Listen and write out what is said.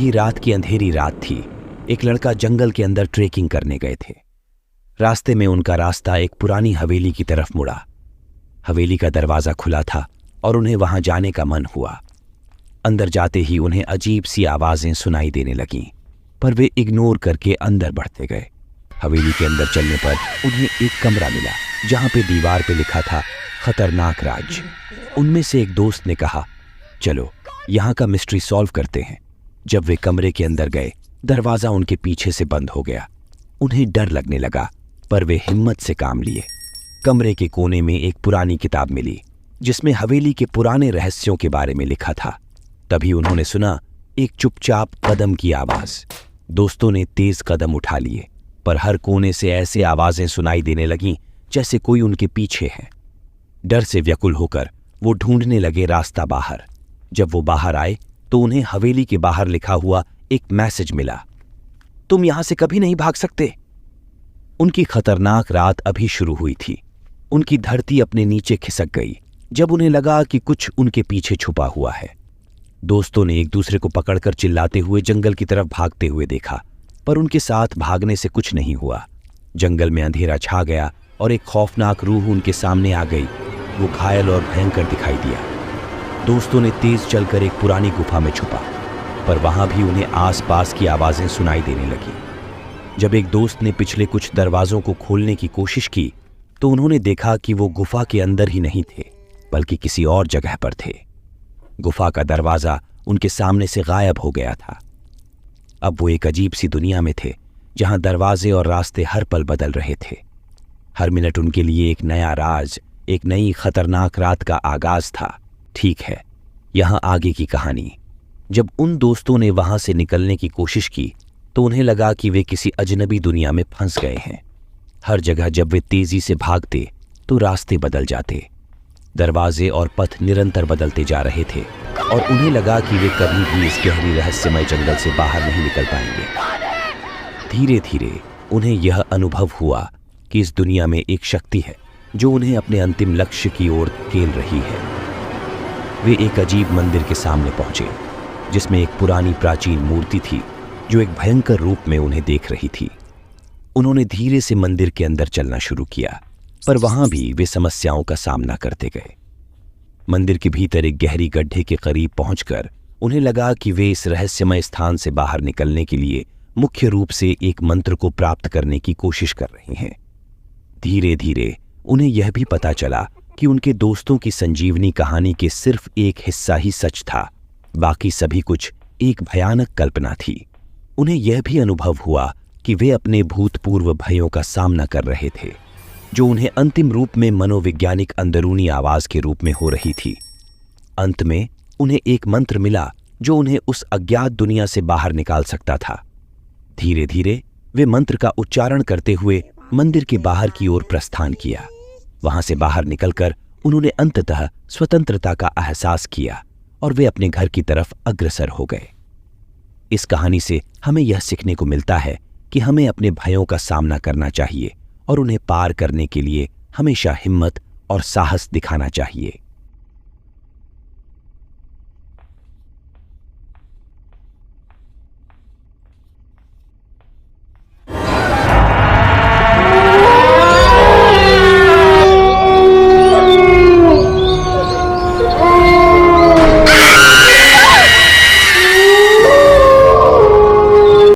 आधी रात की अंधेरी रात थी। एक लड़का जंगल के अंदर ट्रेकिंग करने गए थे। रास्ते में उनका रास्ता एक पुरानी हवेली की तरफ मुड़ा। हवेली का दरवाजा खुला था और उन्हें वहां जाने का मन हुआ। अंदर जाते ही उन्हें अजीब सी आवाजें सुनाई देने लगीं, पर वे इग्नोर करके अंदर बढ़ते गए। हवेली के अंदर चलने पर उन्हें एक कमरा मिला जहां पे दीवार पे लिखा था खतरनाक राज। उनमें से एक दोस्त ने कहा, चलो यहां का मिस्ट्री सॉल्व करते हैं। जब वे कमरे के अंदर गए, दरवाजा उनके पीछे से बंद हो गया। उन्हें डर लगने लगा, पर वे हिम्मत से काम लिए। कमरे के कोने में एक पुरानी किताब मिली जिसमें हवेली के पुराने रहस्यों के बारे में लिखा था। तभी उन्होंने सुना एक चुपचाप कदम की आवाज। दोस्तों ने तेज कदम उठा लिए, पर हर कोने से ऐसे आवाजें सुनाई देने लगीं जैसे कोई उनके पीछे है। डर से व्याकुल होकर वो ढूंढने लगे रास्ता बाहर। जब वो बाहर आए तो उन्हें हवेली के बाहर लिखा हुआ एक मैसेज मिला, तुम यहां से कभी नहीं भाग सकते। उनकी खतरनाक रात अभी शुरू हुई थी। उनकी धरती अपने नीचे खिसक गई जब उन्हें लगा कि कुछ उनके पीछे छुपा हुआ है। दोस्तों ने एक दूसरे को पकड़कर चिल्लाते हुए जंगल की तरफ भागते हुए देखा, पर उनके साथ भागने से कुछ नहीं हुआ। जंगल में अंधेरा छा गया और एक खौफनाक रूह उनके सामने आ गई। वो घायल और भयंकर दिखाई दिया। दोस्तों ने तेज चलकर एक पुरानी गुफा में छुपा, पर वहां भी उन्हें आसपास की आवाजें सुनाई देने लगी। जब एक दोस्त ने पिछले कुछ दरवाजों को खोलने की कोशिश की तो उन्होंने देखा कि वो गुफा के अंदर ही नहीं थे, बल्कि किसी और जगह पर थे। गुफा का दरवाजा उनके सामने से गायब हो गया था। अब वो एक अजीब सी दुनिया में थे जहां दरवाजे और रास्ते हर पल बदल रहे थे। हर मिनट उनके लिए एक नया राज, एक नई खतरनाक रात का आगाज था। ठीक है, यहां आगे की कहानी। जब उन दोस्तों ने वहां से निकलने की कोशिश की तो उन्हें लगा कि वे किसी अजनबी दुनिया में फंस गए हैं। हर जगह जब वे तेजी से भागते तो रास्ते बदल जाते। दरवाजे और पथ निरंतर बदलते जा रहे थे और उन्हें लगा कि वे कभी भी इस गहरी रहस्यमय जंगल से बाहर नहीं निकल पाएंगे। धीरे धीरे उन्हें यह अनुभव हुआ कि इस दुनिया में एक शक्ति है जो उन्हें अपने अंतिम लक्ष्य की ओर धकेल रही है। वे एक अजीब मंदिर के सामने पहुंचे जिसमें एक पुरानी प्राचीन मूर्ति थी जो एक भयंकर रूप में उन्हें देख रही थी। उन्होंने धीरे से मंदिर के अंदर चलना शुरू किया, पर वहां भी वे समस्याओं का सामना करते गए। मंदिर के भीतर एक गहरी गड्ढे के करीब पहुंचकर उन्हें लगा कि वे इस रहस्यमय स्थान से बाहर निकलने के लिए मुख्य रूप से एक मंत्र को प्राप्त करने की कोशिश कर रहे हैं। धीरे धीरे उन्हें यह भी पता चला कि उनके दोस्तों की संजीवनी कहानी के सिर्फ एक हिस्सा ही सच था, बाकी सभी कुछ एक भयानक कल्पना थी। उन्हें यह भी अनुभव हुआ कि वे अपने भूतपूर्व भयों का सामना कर रहे थे, जो उन्हें अंतिम रूप में मनोवैज्ञानिक अंदरूनी आवाज के रूप में हो रही थी। अंत में उन्हें एक मंत्र मिला जो उन्हें उस अज्ञात दुनिया से बाहर निकाल सकता था। धीरे धीरे वे मंत्र का उच्चारण करते हुए मंदिर के बाहर की ओर प्रस्थान किया। वहां से बाहर निकलकर उन्होंने अंततः स्वतंत्रता का एहसास किया और वे अपने घर की तरफ अग्रसर हो गए। इस कहानी से हमें यह सीखने को मिलता है कि हमें अपने भयों का सामना करना चाहिए और उन्हें पार करने के लिए हमेशा हिम्मत और साहस दिखाना चाहिए।